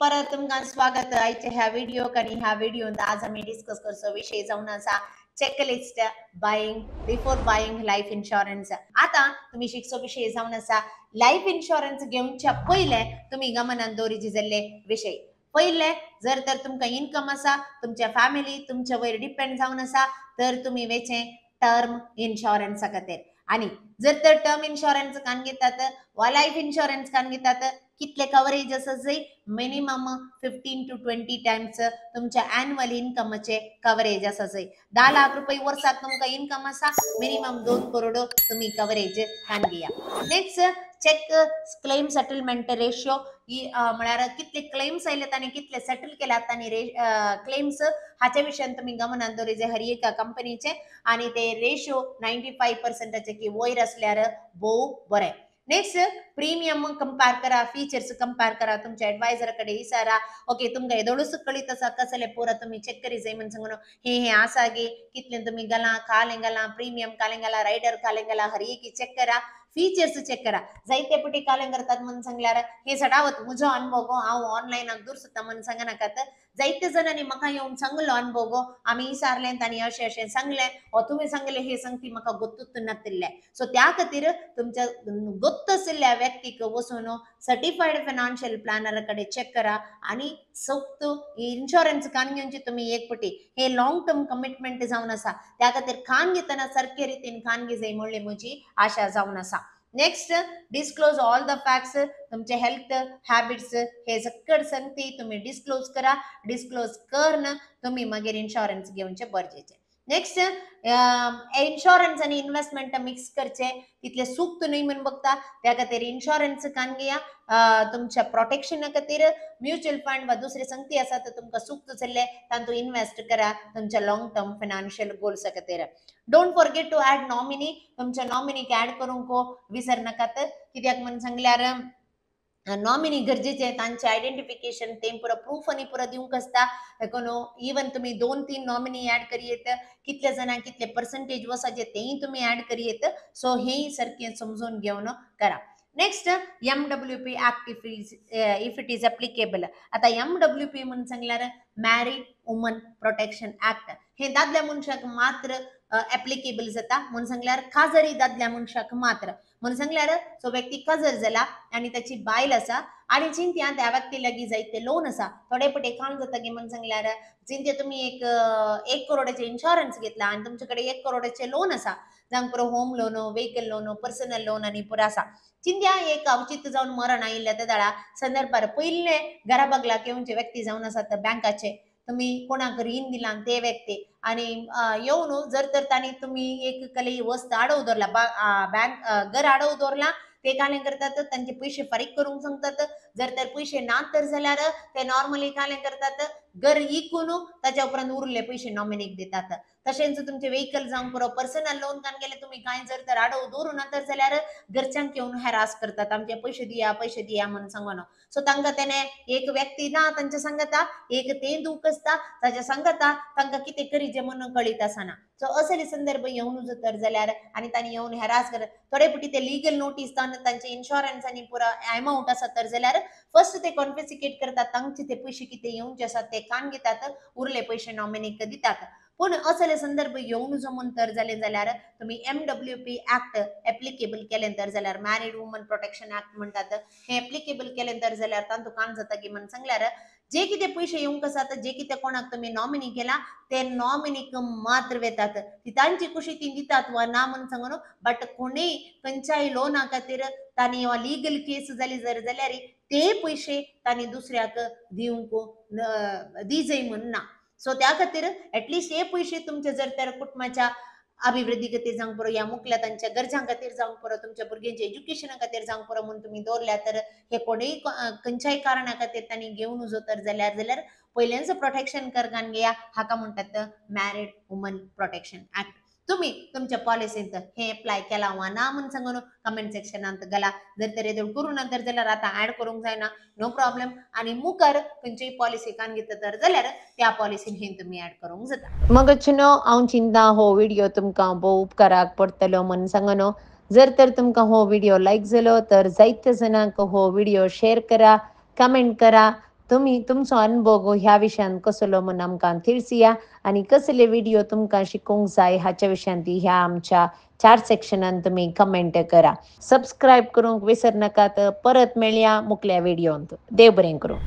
परत तुमकां स्वागत आयच्या ह्या व्हिडिओक आणि ह्या व्हिडिओत आज आम्ही डिस्कस करचो विषय जावन आसा checklist buying before buying life insurance. आता तुम्ही शिकचो विषय जावन आसा लाईफ इन्शुरन्स घेवच्या पयले तुम्ही गमनात दवरिचे जाल्ले विषय. पहिले जर तर तुमकां इन्कम आसा तुमच्या फॅमिली तुमच्या वयर डिपेंड जावन आसा तर तुम्ही वेचे टर्म इन्शुरन्सा खातीर. आणि जर तर टर्म इन्शुरन्स कान घेतात वा लाईफ इन्शुरन्स कान घेतात कितले कवरेज आसा जय मिनिमम 15 to 20 टाइम्स तुमच्या एन्युअल इन्कमचे कवरेज आसा जय. 10 लाख रुपये वर्षात तुमकां इन्कम आसा मिनिमम 2 करोड तुम्ही कवरेज कान घेया. Next check claim settlement ratio म्हळ्यार कितले क्लेम्स आयलेत आनी कितले सेटल केल्यात आनी क्लेम्स हाच्या विशयान तुम्ही गमनात दवरिजे हर एका कंपनीचे. आणि ते रेशियो 95% की वयर असल्यार भोव बरें. नेक्स्ट प्रीमियम कंपेर करा, फीचर्स कंपेर करा, तुमच्या एडवायझर कडे विचारा. ओके तुमकां येदोळूच कळीत आसा कसले पुरा तुम्ही चेक करी जाय म्हणून सांगून हे आसा गे कितले तुम्ही गला काले गला प्रीमियम काले गला रायडर काले गला हर एक चेक करा. फीचर्स चेक करा. जायते पटी काले करतात म्हणून सांगल्यार हे सडावत म्हजो अनुभव गो हांव ऑनलायनाक दुरसता म्हणून सांगनाकात. जायते जणांनी म्हाका येवन सांगलो अनुभव गो आम्ही विचारले तांणी अशें अशें सांगले वा तुम्ही सांगले हे सांगती म्हाका गोत्तूच नासले. सो त्या खातीर तुमच्या गोत्त आशिल्ल्या व्यक्तीक वचून सर्टिफाईड फायनान्शियल प्लॅनर कडे चेक करा. आणि सक्त इन्शुरन्स कान घेवची तुम्ही एक पटी हे लॉंग टर्म कमिटमेंट जावन आसा त्या खातीर कान घेतना सारके रितीन कान घे जाय म्हणली म्हजी आशा जावन आसा. Next disclose all the facts तुमचे हेल्थ हॅबिट्स हे सकट सांगती तुम्ही डिस्क्लोज करा. डिस्क्लोज करन तुम्ही मागीर इन्शुरन्स घेवचे गरजेचे. नेक्स्ट इन्शुरन्स आणि इन्व्हेस्टमेंट मिक्स करचे तितले सूक्त न्हय म्हणून बघता त्या खातीर इन्शुरन्स कान घेया. तुमच्या प्रोटेक्शन खातीर म्युच्युअल फंड वा दुसरे संगती आसा तर तुमकां सूक्त जाल्ले तातूंत इन्वेस्ट करा तुमच्या लॉंग टर्म फायनान्शियल गोल्स खातीर. Don't forget to add nominee तुमच्या नॉमिनीक ऍड करूंक विसर नाकात. कित्याक म्हणून सांगल्यार नॉमिनी गरजेचे तांचे आयडेंटिफिकेशन ते पुरो प्रूफ आणि पुरो दिवंक आसता. इवन तुम्ही 2-3 नॉमिनी ऍड करियेत कितले जाणांक कितले पर्सेंटेज वसाचे तेही तुम्ही ऍड करियेत. सो हे सारखे समजून घेवन करा. Next MWP act if it is applicable. आता MWP म्हणून सांगल्यार मॅरीड वुमन प्रोटेक्शन ऍक्ट हे दादल्या मनशाक मात्र एप्लिकेबल जाता. म्हणून सांगल्यार खाजरी दादल्या मनशाक मात्र म्हणून सांगल्यार सो व्यक्ती काजर जाला आणि त्याची बायल आसा आणि चिंत्या त्या व्यक्ती लागीं जायते लोन आसा थोडे पटे काण जाता की म्हणून सांगल्यार चिंत्या तुम्ही एक करोडाचे इन्शुरन्स घेतला आणि तुमच्याकडे 1 करोडाचे लोन आसा जांक पुरो home loan vehicle loan personal loan आणि पुरो आसा. चिंत्या एक अवचित जाऊन मरण आयिल्ल्या त्या दाडा संदर्भार पयले घरा बगला घेवचे व्यक्ती जावन आसात बँकाचे तुम्ही कोणाक रीण दिला ते व्यक्ती आणि येऊन जर तर तांणी तुम्ही एक कली वस्त आडव दवरला बँक घर आडव दवरला ते काले करतात त्यांचे पैसे फारीक करूंक सांगतात. जर तर पैसे नात तर जाल्यार ते नॉर्मली काले करतात घर इकून त्याच्या उपरांत उरले पैसे नॉमिनीक देतात. तशेंच तुमचे व्हेकल जावंक पुरो पर्सनल लोन कान गेले तुम्ही काय जर तर आडव दवरू ना तर जाल्यार घरच्यांक येऊन हॅरास करतात आमचे पैसे दिया म्हणून सांगून. सो तांकां तेणे एक व्यक्ती ना तांच्या सांगता एक ते दूख आसता ताच्या सांगता तांकां कितें करीचे म्हणून कळीत आसना. सो असले संदर्भ येऊन तर जाल्यार आणि तांणी येऊन हॅरास करत थोडे पटी ते लिगल नोटीस तांचे इन्शुरन्स आणि पुरा अमाउंट आसा तर जाल्यार फर्स्ट ते कॉन्फिस्केट करतात तांचे ते पैसे किती येऊनचे आसात ते कान घेतात उरले पैसे नॉमिनीक दितात. पण असले संदर्भ येऊन जमून तर जाले जाल्यार तुम्ही MWP ऍक्ट एप्लिकेबल केले तर जाल्यार मॅरीड वुमन प्रोटेक्शन ऍक्ट म्हणतात हे एप्लिकेबल केले तर जाल्यार तांतू कान जाता की म्हणून सांगल्यार जे कितें पैसे येवंक आसात जे कितें कोणाक तुम्ही नॉमिनी केला ते नॉमिनीक मात्र वेतात ती तांची खुशी ती दितात वा ना म्हणून सांगून. बट कोणी खंयच्याय लोना खातीर तांणी वा लिगल केस जाली जर जाल्यार ते पैसे तांणी दुसऱ्याक दिवंक दिजय म्हणून ना. सो त्या खातीर एटलिस्ट हे पैसे तुमचे जर तर कुटुंबाच्या अभिवृद्धी खातीर जावंक पुरो या मुखल्या तांच्या गरजां खातीर जावंक पुरो तुमच्या भुरग्यांच्या एज्युकेशना खातीर जावंक पुरो म्हणून तुम्ही दवरल्या तर हे कोणीय खंयच्याय कारणा खातीर तांणी घेवन जो तर जाल्यार पयलेच प्रोटेक्शन करगान घेया हाका म्हणटात मॅरीड वुमन प्रोटेक्शन ऍक्ट. तुम्ही तुमच्या पॉलिसींत हे अप्लाय केला वा ना म्हणून सांगून कमेंट सेक्शनांत घाला. जर तर येदोळ करू ना तर जाल्यार आता ऍड करूंक जायना नो प्रॉब्लेम. आणि मुखार खंयचीय पॉलिसी कान घेता तर जाल्यार त्या पॉलिसीन हे तुम्ही ऍड करूंक जाता. मग हांव चिंता हो व्हिडिओ तुमकां भोव उपकाराक पडटलो म्हणून सांगून जर तर तुमकां हो व्हिडिओ लायक जालो तर जायत्या जणांक हो व्हिडिओ शेअर करा, कमेंट करा तुम्ही तुमचो अनुभव ह्या विशयान कसलो म्हूण आमकां थिरसिया आनी कसले व्हिडिओ तुमकां शिकूंक जाय हाच्या विशयांत ह्या आमच्या 4 सेक्शनान तुम्ही कमेंट करा. सबस्क्राईब करूंक विसर नाकात. परत मेळया मुकल्या व्हिडिओंत. देव बरें करूं.